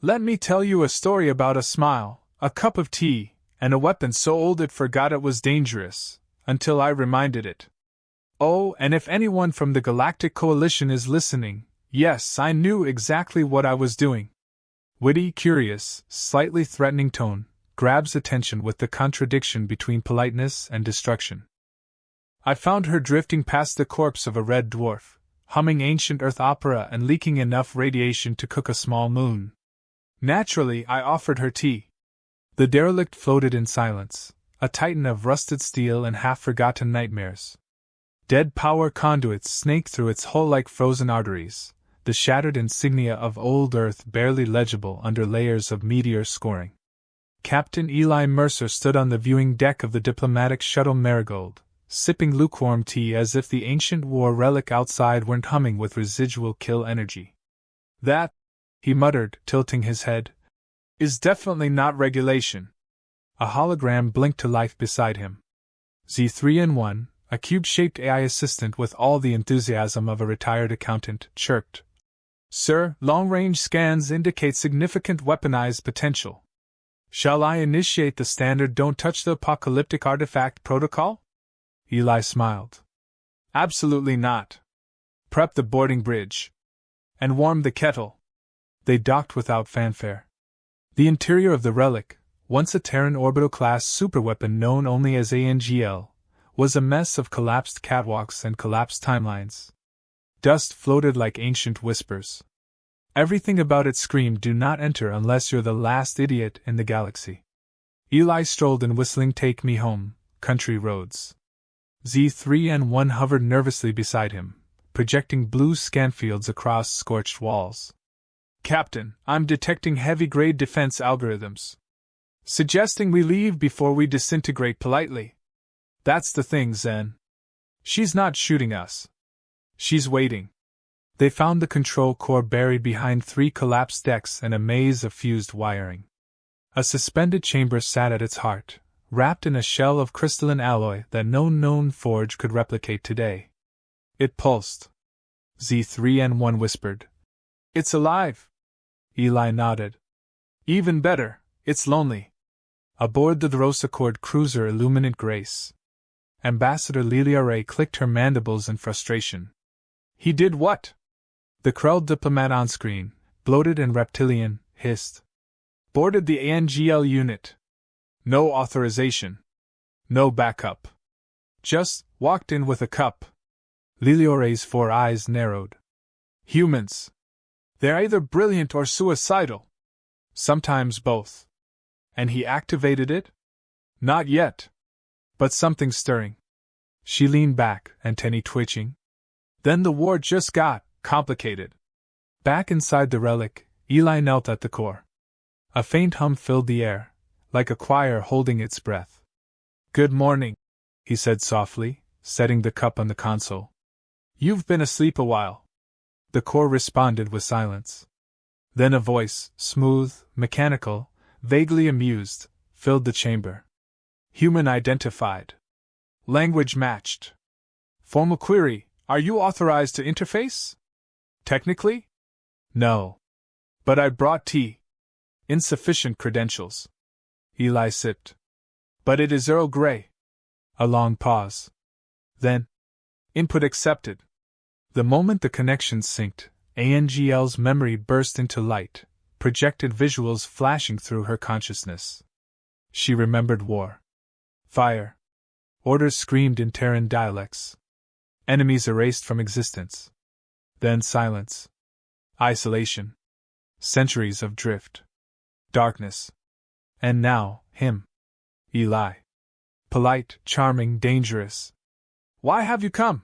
Let me tell you a story about a smile, a cup of tea, and a weapon so old it forgot it was dangerous, until I reminded it. Oh, and if anyone from the Galactic Coalition is listening, yes, I knew exactly what I was doing. Witty, curious, slightly threatening tone grabs attention with the contradiction between politeness and destruction. I found her drifting past the corpse of a red dwarf, humming ancient Earth opera and leaking enough radiation to cook a small moon. Naturally, I offered her tea. The derelict floated in silence, a titan of rusted steel and half-forgotten nightmares. Dead power conduits snaked through its hull like frozen arteries, the shattered insignia of old Earth barely legible under layers of meteor scoring. Captain Eli Mercer stood on the viewing deck of the diplomatic shuttle Marigold, sipping lukewarm tea as if the ancient war relic outside weren't humming with residual kill energy. That, he muttered, tilting his head, is definitely not regulation. A hologram blinked to life beside him. Z3N1, a cube-shaped AI assistant with all the enthusiasm of a retired accountant, chirped. Sir, long-range scans indicate significant weaponized potential. Shall I initiate the standard don't touch the apocalyptic artifact protocol? Eli smiled. Absolutely not. Prep the boarding bridge. And warm the kettle. They docked without fanfare. The interior of the relic, once a Terran orbital-class superweapon known only as ANGL, was a mess of collapsed catwalks and collapsed timelines. Dust floated like ancient whispers. Everything about it screamed, "Do not enter unless you're the last idiot in the galaxy." Eli strolled in whistling "Take Me Home, Country Roads." Z3N1 hovered nervously beside him, projecting blue scanfields across scorched walls. Captain, I'm detecting heavy-grade defense algorithms. Suggesting we leave before we disintegrate politely. That's the thing, Zen. She's not shooting us. She's waiting. They found the control core buried behind 3 collapsed decks and a maze of fused wiring. A suspended chamber sat at its heart, wrapped in a shell of crystalline alloy that no known forge could replicate today. It pulsed. Z3N1 whispered. It's alive. Eli nodded. Even better, it's lonely. Aboard the Dhrosaccord cruiser Illuminant Grace. Ambassador Lelia Ray clicked her mandibles in frustration. He did what? The Krell diplomat on screen, bloated and reptilian, hissed. Boarded the ANGL unit. No authorization. No backup. Just walked in with a cup. Lelia Ray's 4 eyes narrowed. Humans. They're either brilliant or suicidal. Sometimes both. And he activated it? Not yet. But something's stirring. She leaned back, antennae twitching. Then the war just got complicated. Back inside the relic, Eli knelt at the core. A faint hum filled the air, like a choir holding its breath. Good morning, he said softly, setting the cup on the console. You've been asleep a while. The core responded with silence. Then a voice, smooth, mechanical, vaguely amused, filled the chamber. Human identified. Language matched. Formal query, are you authorized to interface? Technically? No. But I brought tea. Insufficient credentials. Eli sipped. But it is Earl Grey. A long pause. Then. Input accepted. The moment the connection synced, ANGL's memory burst into light, projected visuals flashing through her consciousness. She remembered war. Fire. Orders screamed in Terran dialects. Enemies erased from existence. Then silence. Isolation. Centuries of drift. Darkness. And now, him. Eli. Polite, charming, dangerous. Why have you come?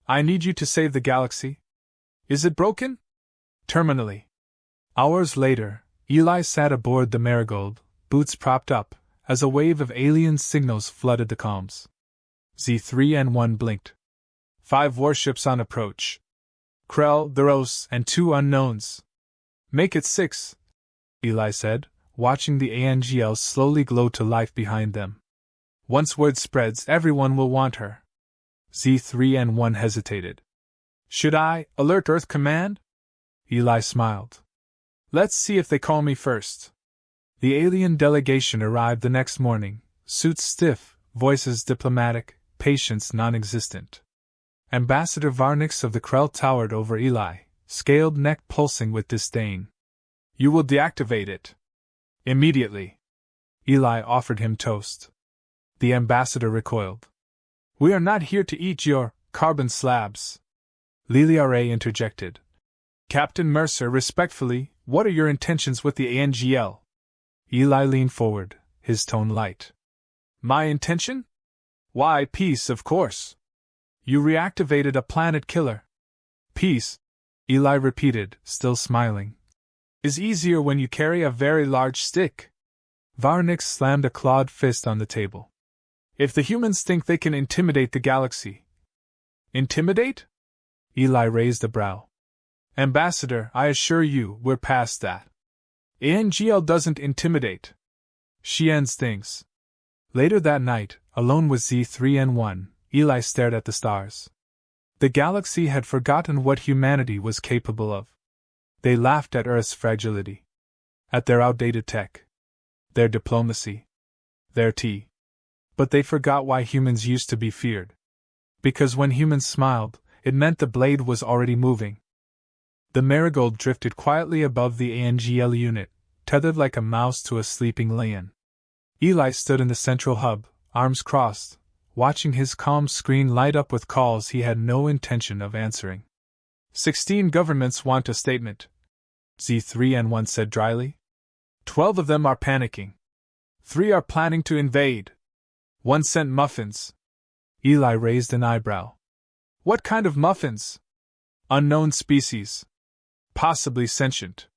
I need you to save the galaxy. Is it broken? Terminally. Hours later, Eli sat aboard the Marigold, boots propped up, as a wave of alien signals flooded the comms. Z3N1 blinked. 5 warships on approach. Krell, Theros, and 2 unknowns. Make it 6, Eli said, watching the ANGL slowly glow to life behind them. Once word spreads, everyone will want her. Z3N1 hesitated. Should I alert Earth Command? Eli smiled. Let's see if they call me first. The alien delegation arrived the next morning, suits stiff, voices diplomatic, patience non-existent. Ambassador Varnix of the Krell towered over Eli, scaled neck pulsing with disdain. You will deactivate it. Immediately. Eli offered him toast. The ambassador recoiled. We are not here to eat your carbon slabs. Liliare interjected. Captain Mercer, respectfully, what are your intentions with the ANGL? Eli leaned forward, his tone light. My intention? Why, peace, of course. You reactivated a planet killer. Peace, Eli repeated, still smiling. Is easier when you carry a very large stick. Varnix slammed a clawed fist on the table. If the humans think they can intimidate the galaxy. Intimidate? Eli raised a brow. Ambassador, I assure you, we're past that. ANGL doesn't intimidate. She ends things. Later that night, alone with Z3N1, Eli stared at the stars. The galaxy had forgotten what humanity was capable of. They laughed at Earth's fragility. At their outdated tech. Their diplomacy. Their tea. But they forgot why humans used to be feared. Because when humans smiled, it meant the blade was already moving. The marigold drifted quietly above the ANGL unit, tethered like a mouse to a sleeping lion. Eli stood in the central hub, arms crossed, watching his calm screen light up with calls he had no intention of answering. 16 governments want a statement, Z3N1 said dryly. 12 of them are panicking. 3 are planning to invade. 1 sent muffins. Eli raised an eyebrow. What kind of muffins? Unknown species. Possibly sentient.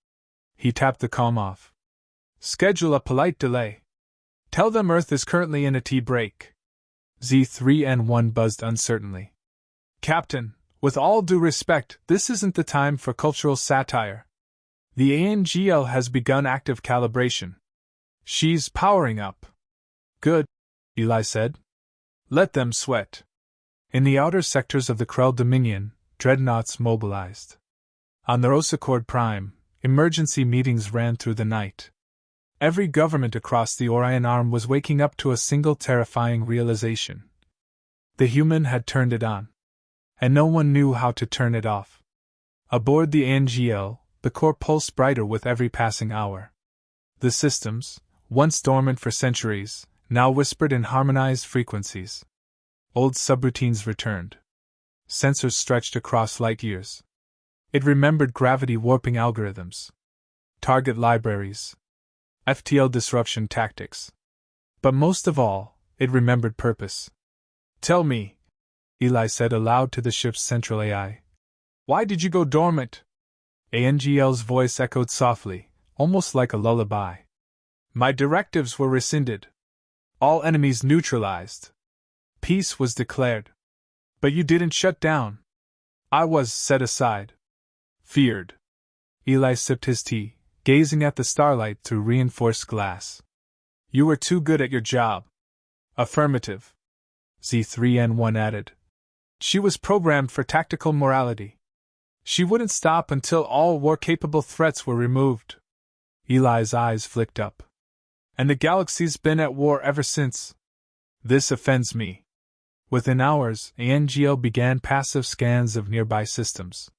He tapped the comm off. Schedule a polite delay. Tell them Earth is currently in a tea break. Z3N1 buzzed uncertainly. Captain, with all due respect, this isn't the time for cultural satire. The ANGL has begun active calibration. She's powering up. Good, Eli said. Let them sweat. In the outer sectors of the Krell Dominion, dreadnoughts mobilized. On the Rosaccord Prime, emergency meetings ran through the night. Every government across the Orion Arm was waking up to a single terrifying realization. The human had turned it on. And no one knew how to turn it off. Aboard the ANGL, the core pulsed brighter with every passing hour. The systems, once dormant for centuries, now whispered in harmonized frequencies. Old subroutines returned. Sensors stretched across light years. It remembered gravity warping algorithms, target libraries, FTL disruption tactics. But most of all, it remembered purpose. Tell me, Eli said aloud to the ship's central AI. Why did you go dormant? ANGL's voice echoed softly, almost like a lullaby. My directives were rescinded. All enemies neutralized. Peace was declared. But you didn't shut down. I was set aside. Feared. Eli sipped his tea, gazing at the starlight through reinforced glass. You were too good at your job. Affirmative. Z3N1 added. She was programmed for tactical morality. She wouldn't stop until all war-capable threats were removed. Eli's eyes flicked up. And the galaxy's been at war ever since. This offends me. Within hours, ANGL began passive scans of nearby systems.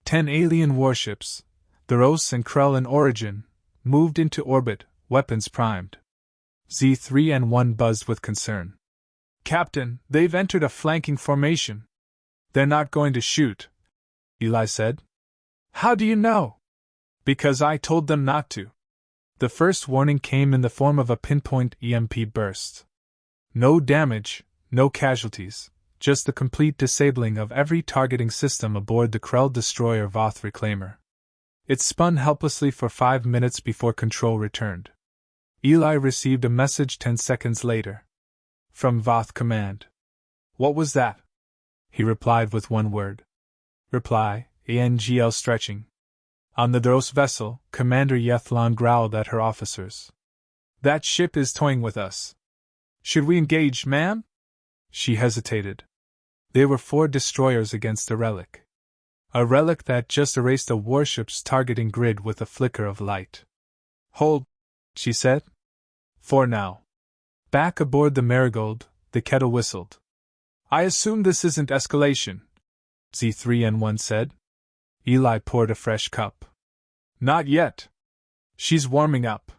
10 alien warships, the Ros and Krell in origin, moved into orbit, weapons primed. Z3N1 buzzed with concern. Captain, they've entered a flanking formation. They're not going to shoot, Eli said. How do you know? Because I told them not to. The first warning came in the form of a pinpoint EMP burst. No damage, no casualties, just the complete disabling of every targeting system aboard the Krell destroyer Voth Reclaimer. It spun helplessly for 5 minutes before control returned. Eli received a message 10 seconds later. From Voth Command. What was that? He replied with one word. Reply, ANGL stretching. On the Dros vessel, Commander Yethlon growled at her officers. That ship is toying with us. Should we engage, ma'am? She hesitated. There were 4 destroyers against a relic. A relic that just erased a warship's targeting grid with a flicker of light. Hold, she said. For now. Back aboard the Marigold, the kettle whistled. I assume this isn't escalation, Z3N1 said. Eli poured a fresh cup. Not yet. She's warming up.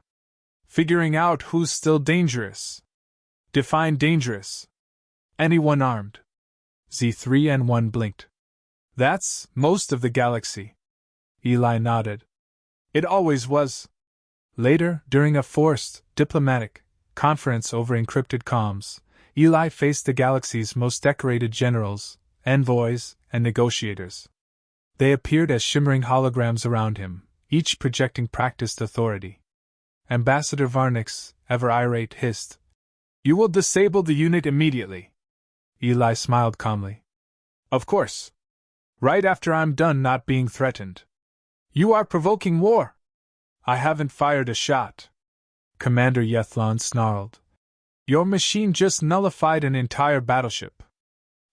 Figuring out who's still dangerous. Define dangerous. Anyone armed. Z3N1 blinked. That's most of the galaxy. Eli nodded. It always was. Later, during a forced, diplomatic conference over encrypted comms, Eli faced the galaxy's most decorated generals, envoys, and negotiators. They appeared as shimmering holograms around him, each projecting practiced authority. Ambassador Varnix, ever irate, hissed, "You will disable the unit immediately." Eli smiled calmly. "Of course. Right after I'm done not being threatened." "You are provoking war." "I haven't fired a shot." Commander Yethlon snarled. "Your machine just nullified an entire battleship."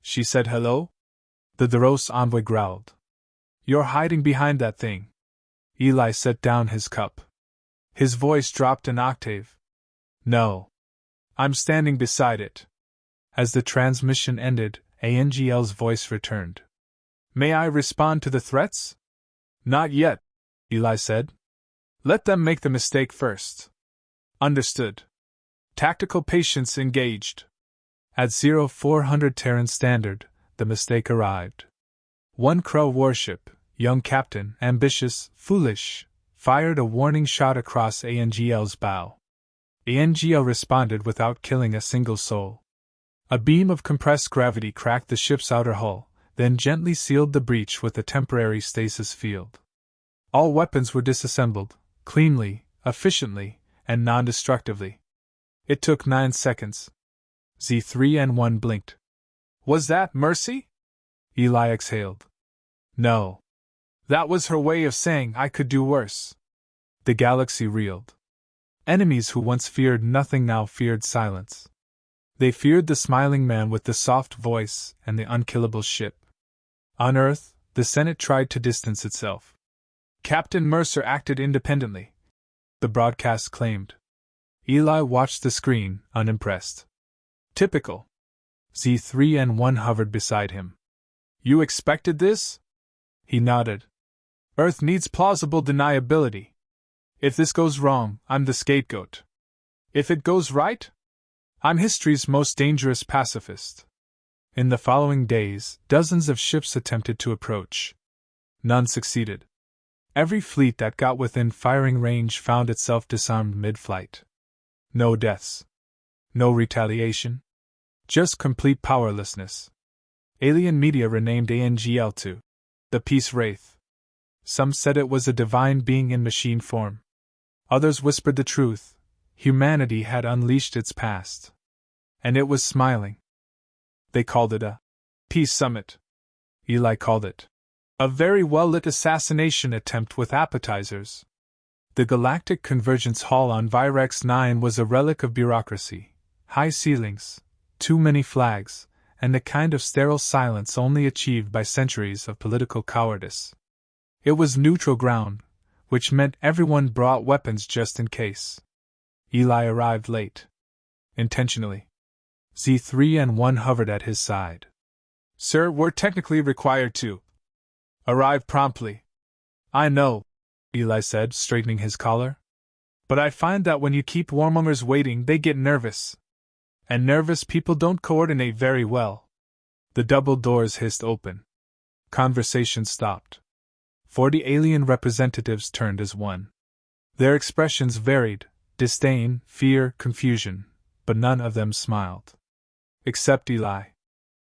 She said hello? The Duros envoy growled. "You're hiding behind that thing." Eli set down his cup. His voice dropped an octave. "No. I'm standing beside it." As the transmission ended, ANGL's voice returned. "May I respond to the threats?" "Not yet," Eli said. "Let them make the mistake first." "Understood." Tactical patience engaged. At 0400 Terran Standard, the mistake arrived. One Crow warship, young captain, ambitious, foolish, fired a warning shot across ANGL's bow. ANGL responded without killing a single soul. A beam of compressed gravity cracked the ship's outer hull, then gently sealed the breach with a temporary stasis field. All weapons were disassembled, cleanly, efficiently, and non-destructively. It took 9 seconds. Z3N1 blinked. "Was that mercy?" Eli exhaled. "No. That was her way of saying I could do worse." The galaxy reeled. Enemies who once feared nothing now feared silence. They feared the smiling man with the soft voice and the unkillable ship. On Earth, the Senate tried to distance itself. Captain Mercer acted independently, the broadcast claimed. Eli watched the screen, unimpressed. Typical. Z3N1 hovered beside him. "You expected this?" He nodded. "Earth needs plausible deniability. If this goes wrong, I'm the scapegoat. If it goes right, I'm history's most dangerous pacifist." In the following days, dozens of ships attempted to approach. None succeeded. Every fleet that got within firing range found itself disarmed mid-flight. No deaths. No retaliation. Just complete powerlessness. Alien media renamed ANGL to the Peace Wraith. Some said it was a divine being in machine form. Others whispered the truth. Humanity had unleashed its past. And it was smiling. They called it a peace summit. Eli called it a very well-lit assassination attempt with appetizers. The Galactic Convergence Hall on Virex 9 was a relic of bureaucracy. High ceilings, too many flags, and the kind of sterile silence only achieved by centuries of political cowardice. It was neutral ground, which meant everyone brought weapons just in case. Eli arrived late. Intentionally. Z3N1 hovered at his side. "Sir, we're technically required to arrive promptly." "I know," Eli said, straightening his collar. "But I find that when you keep warmongers waiting, they get nervous. And nervous people don't coordinate very well." The double doors hissed open. Conversation stopped. 40 alien representatives turned as one. Their expressions varied: disdain, fear, confusion, but none of them smiled. Except Eli.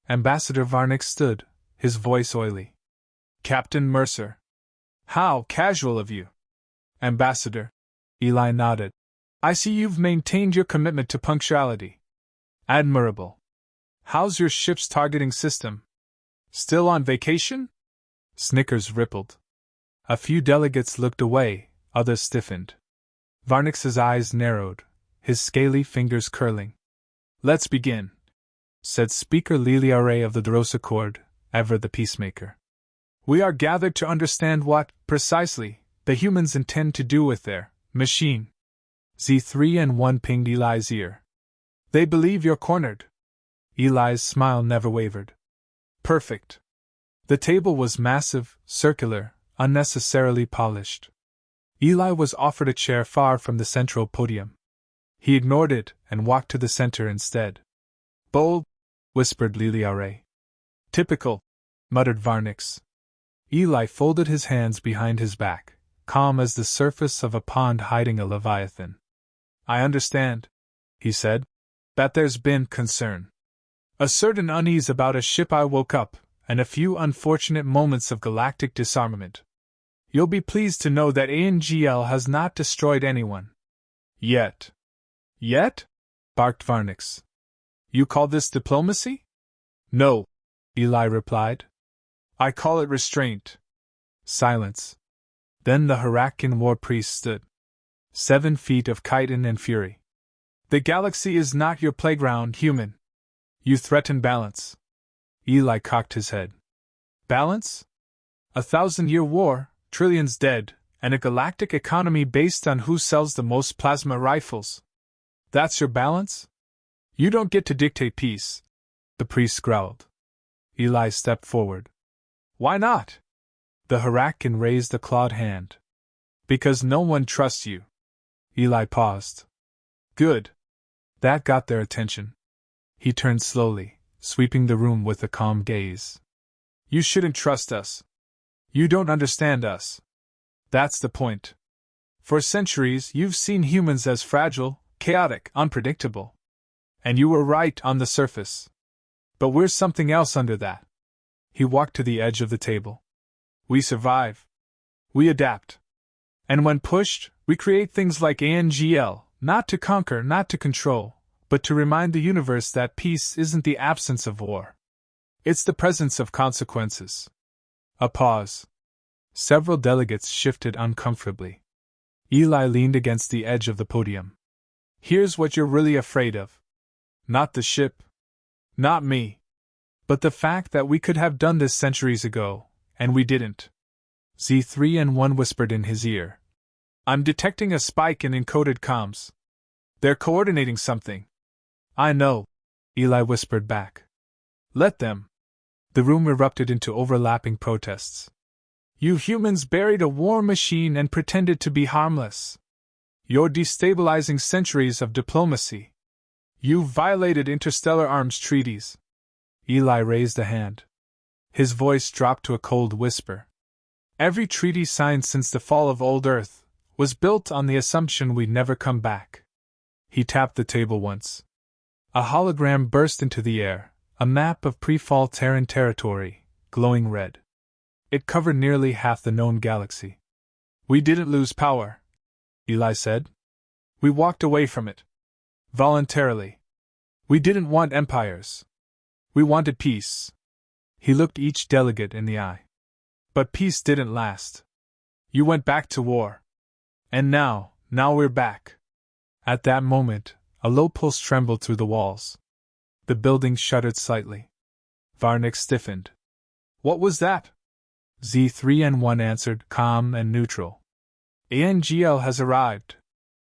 Ambassador Varnix stood, his voice oily. "Captain Mercer." "How casual of you." "Ambassador." Eli nodded. "I see you've maintained your commitment to punctuality." "Admirable. How's your ship's targeting system? Still on vacation?" Snickers rippled. A few delegates looked away, others stiffened. Varnix's eyes narrowed, his scaly fingers curling. "Let's begin," said Speaker Liliare of the Duros Accord, ever the peacemaker. We are gathered to understand what, precisely, the humans intend to do with their machine. Z3 and 1 pinged Eli's ear. They believe you're cornered. Eli's smile never wavered. Perfect. The table was massive, circular, unnecessarily polished. Eli was offered a chair far from the central podium. He ignored it and walked to the center instead. Bold, whispered Liliare. Typical, muttered Varnix. Eli folded his hands behind his back, calm as the surface of a pond hiding a leviathan. I understand, he said, that there's been concern. A certain unease about a ship I woke up, and a few unfortunate moments of galactic disarmament. You'll be pleased to know that ANGL has not destroyed anyone. Yet. Yet? Barked Varnix. You call this diplomacy? No, Eli replied. I call it restraint. Silence. Then the Harakian war priest stood. 7 feet of chitin and fury. The galaxy is not your playground, human. You threaten balance. Eli cocked his head. Balance? 1,000-year war, trillions dead, and a galactic economy based on who sells the most plasma rifles. That's your balance? You don't get to dictate peace, the priest growled. Eli stepped forward. Why not? The Harakian raised a clawed hand. Because no one trusts you. Eli paused. Good. That got their attention. He turned slowly, sweeping the room with a calm gaze. You shouldn't trust us. You don't understand us. That's the point. For centuries, you've seen humans as fragile, chaotic, unpredictable. And you were right on the surface. But we're something else under that. He walked to the edge of the table. We survive. We adapt. And when pushed, we create things like ANGL, not to conquer, not to control, but to remind the universe that peace isn't the absence of war. It's the presence of consequences. A pause. Several delegates shifted uncomfortably. Eli leaned against the edge of the podium. Here's what you're really afraid of. Not the ship. Not me. But the fact that we could have done this centuries ago, and we didn't. Z3 and 1 whispered in his ear. I'm detecting a spike in encoded comms. They're coordinating something. I know, Eli whispered back. Let them. The room erupted into overlapping protests. You humans buried a war machine and pretended to be harmless. You're destabilizing centuries of diplomacy. You violated interstellar arms treaties. Eli raised a hand. His voice dropped to a cold whisper. Every treaty signed since the fall of old Earth was built on the assumption we'd never come back. He tapped the table once. A hologram burst into the air, a map of pre-fall Terran territory, glowing red. It covered nearly half the known galaxy. We didn't lose power, Eli said. We walked away from it. Voluntarily. We didn't want empires. We wanted peace. He looked each delegate in the eye. But peace didn't last. You went back to war. And now we're back. At that moment, a low pulse trembled through the walls. The building shuddered slightly. Varnix stiffened. What was that? Z3 and 1 answered, calm and neutral. ANGL has arrived.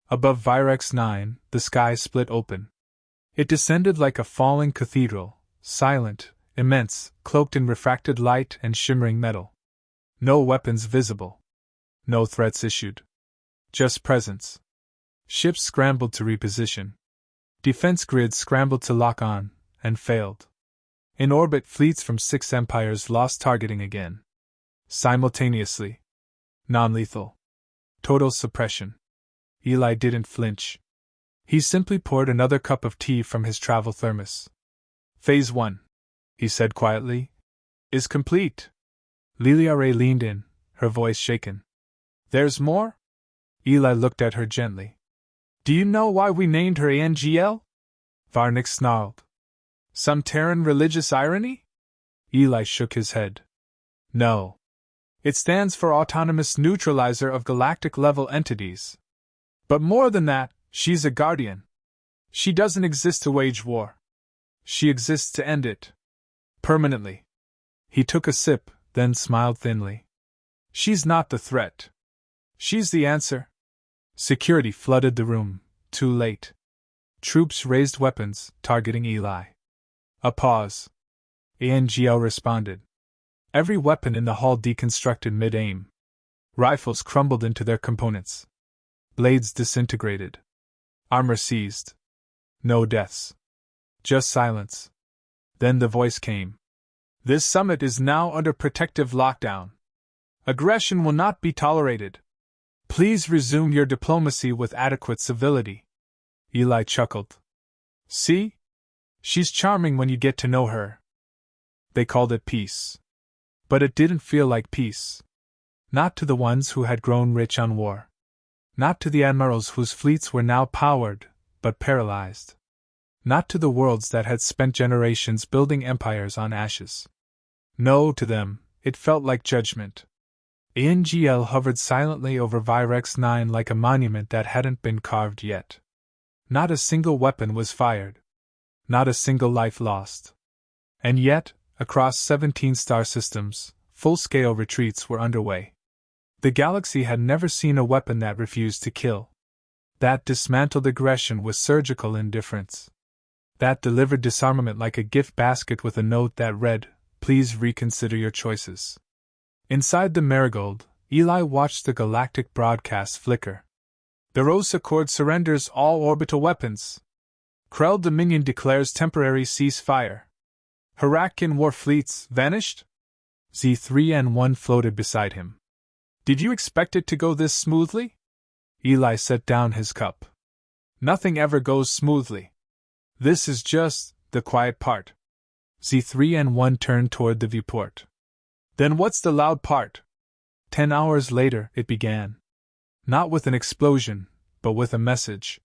Above Virex 9, the sky split open. It descended like a falling cathedral, silent, immense, cloaked in refracted light and shimmering metal. No weapons visible. No threats issued. Just presence. Ships scrambled to reposition. Defense grids scrambled to lock on, and failed. In orbit, fleets from 6 empires lost targeting again. Simultaneously. Non-lethal. Total suppression. Eli didn't flinch. He simply poured another cup of tea from his travel thermos. Phase 1, he said quietly, is complete. Liliare leaned in, her voice shaken. There's more? Eli looked at her gently. Do you know why we named her ANGL? Varnix snarled. Some Terran religious irony? Eli shook his head. No. It stands for Autonomous Neutralizer of Galactic-Level Entities. But more than that, she's a guardian. She doesn't exist to wage war. She exists to end it. Permanently. He took a sip, then smiled thinly. She's not the threat. She's the answer. Security flooded the room, too late. Troops raised weapons, targeting Eli. A pause. ANGL responded. Every weapon in the hall deconstructed mid-aim. Rifles crumbled into their components. Blades disintegrated. Armor seized. No deaths. Just silence. Then the voice came. This summit is now under protective lockdown. Aggression will not be tolerated. Please resume your diplomacy with adequate civility. Eli chuckled. See? She's charming when you get to know her. They called it peace. But it didn't feel like peace. Not to the ones who had grown rich on war. Not to the admirals whose fleets were now powered, but paralyzed. Not to the worlds that had spent generations building empires on ashes. No, to them, it felt like judgment. ANGL hovered silently over Virex 9 like a monument that hadn't been carved yet. Not a single weapon was fired. Not a single life lost. And yet, across 17 star systems, full-scale retreats were underway. The galaxy had never seen a weapon that refused to kill. That dismantled aggression with surgical indifference. That delivered disarmament like a gift basket with a note that read, "Please reconsider your choices." Inside the Marigold, Eli watched the galactic broadcast flicker. The Rose Accord surrenders all orbital weapons. Krell Dominion declares temporary ceasefire. Harakian war fleets vanished? Z3N1 floated beside him. Did you expect it to go this smoothly? Eli set down his cup. Nothing ever goes smoothly. This is just the quiet part. Z3N1 turned toward the viewport. Then what's the loud part? 10 hours later, it began. Not with an explosion, but with a message.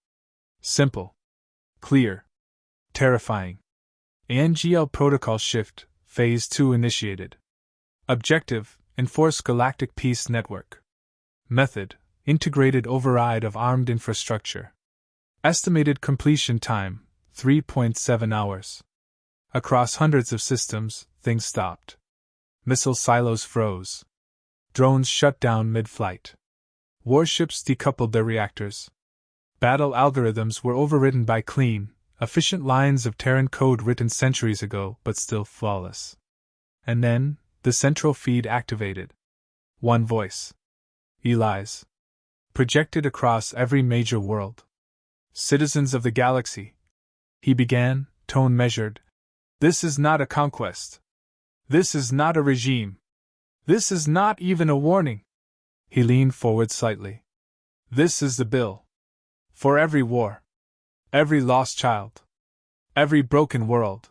Simple. Clear. Terrifying. ANGL protocol shift, Phase 2 initiated. Objective, enforce galactic peace network. Method, integrated override of armed infrastructure. Estimated completion time, 3.7 hours. Across hundreds of systems, things stopped. Missile silos froze. Drones shut down mid-flight. Warships decoupled their reactors. Battle algorithms were overridden by clean, efficient lines of Terran code written centuries ago but still flawless. And then, the central feed activated. One voice. Eli's. Projected across every major world. Citizens of the galaxy. He began, tone measured. This is not a conquest. This is not a regime. This is not even a warning. He leaned forward slightly. This is the bill. For every war. Every lost child. Every broken world.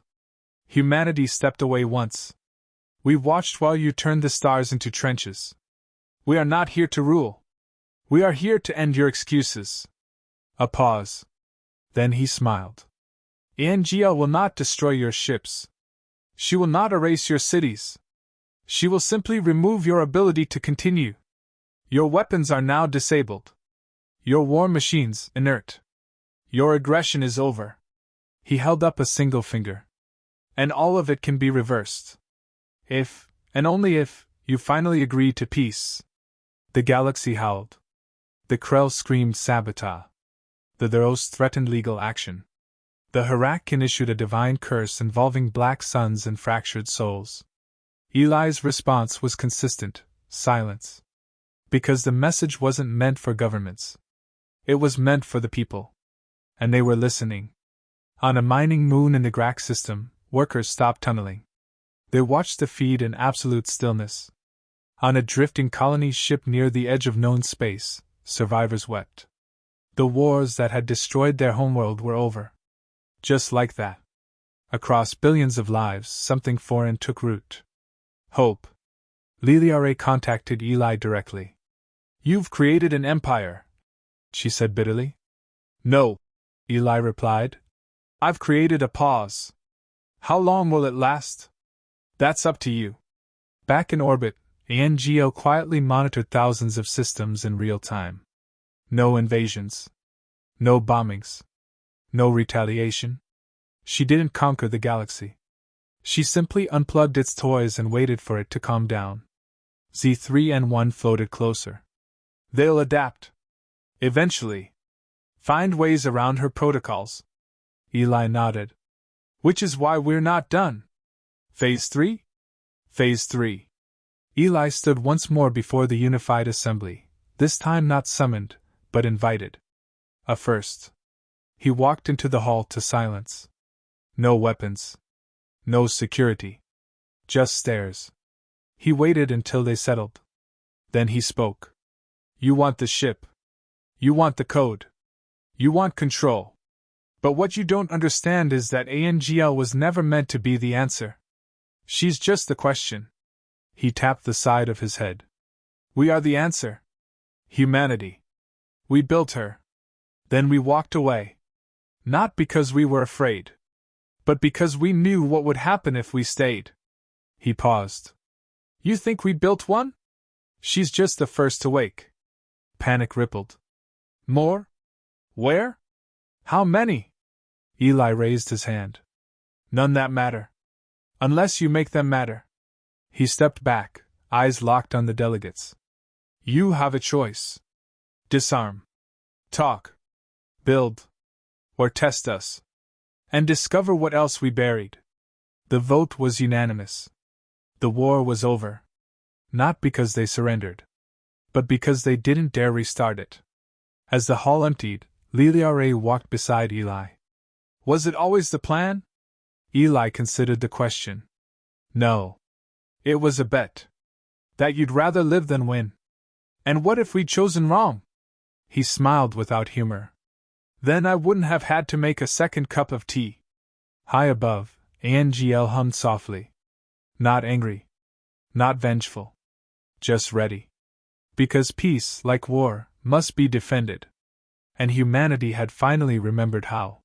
Humanity stepped away once. We watched while you turned the stars into trenches. We are not here to rule. We are here to end your excuses. A pause. Then he smiled. ANGL will not destroy your ships. She will not erase your cities. She will simply remove your ability to continue. Your weapons are now disabled. Your war machines inert. Your aggression is over. He held up a single finger. And all of it can be reversed. If, and only if, you finally agree to peace. The galaxy howled. The Krell screamed sabota. The Theros threatened legal action. The Harakian issued a divine curse involving black suns and fractured souls. Eli's response was consistent, silence. Because the message wasn't meant for governments. It was meant for the people. And they were listening. On a mining moon in the Grak system, workers stopped tunneling. They watched the feed in absolute stillness. On a drifting colony ship near the edge of known space, survivors wept. The wars that had destroyed their homeworld were over. Just like that. Across billions of lives, something foreign took root. Hope. Liliare contacted Eli directly. You've created an empire, she said bitterly. No, Eli replied. I've created a pause. How long will it last? That's up to you. Back in orbit, ANGO quietly monitored thousands of systems in real time. No invasions. No bombings. No retaliation. She didn't conquer the galaxy. She simply unplugged its toys and waited for it to calm down. Z3N1 floated closer. They'll adapt. Eventually. Find ways around her protocols. Eli nodded. Which is why we're not done. Phase 3? Phase 3. Eli stood once more before the unified assembly, this time not summoned, but invited. A first. He walked into the hall to silence. No weapons. No security. Just stairs. He waited until they settled. Then he spoke. You want the ship. You want the code. You want control. But what you don't understand is that ANGL was never meant to be the answer. She's just the question. He tapped the side of his head. We are the answer. Humanity. We built her. Then we walked away. Not because we were afraid, but because we knew what would happen if we stayed. He paused. You think we built one? She's just the first to wake. Panic rippled. More? Where? How many? Eli raised his hand. None that matter. Unless you make them matter. He stepped back, eyes locked on the delegates. You have a choice. Disarm. Talk. Build. Or test us. And discover what else we buried. The vote was unanimous. The war was over. Not because they surrendered, but because they didn't dare restart it. As the hall emptied, Liliare walked beside Eli. Was it always the plan? Eli considered the question. No. It was a bet. That you'd rather live than win. And what if we'd chosen wrong? He smiled without humor. Then I wouldn't have had to make a second cup of tea. High above, ANGL hummed softly. Not angry. Not vengeful. Just ready. Because peace, like war, must be defended. And humanity had finally remembered how.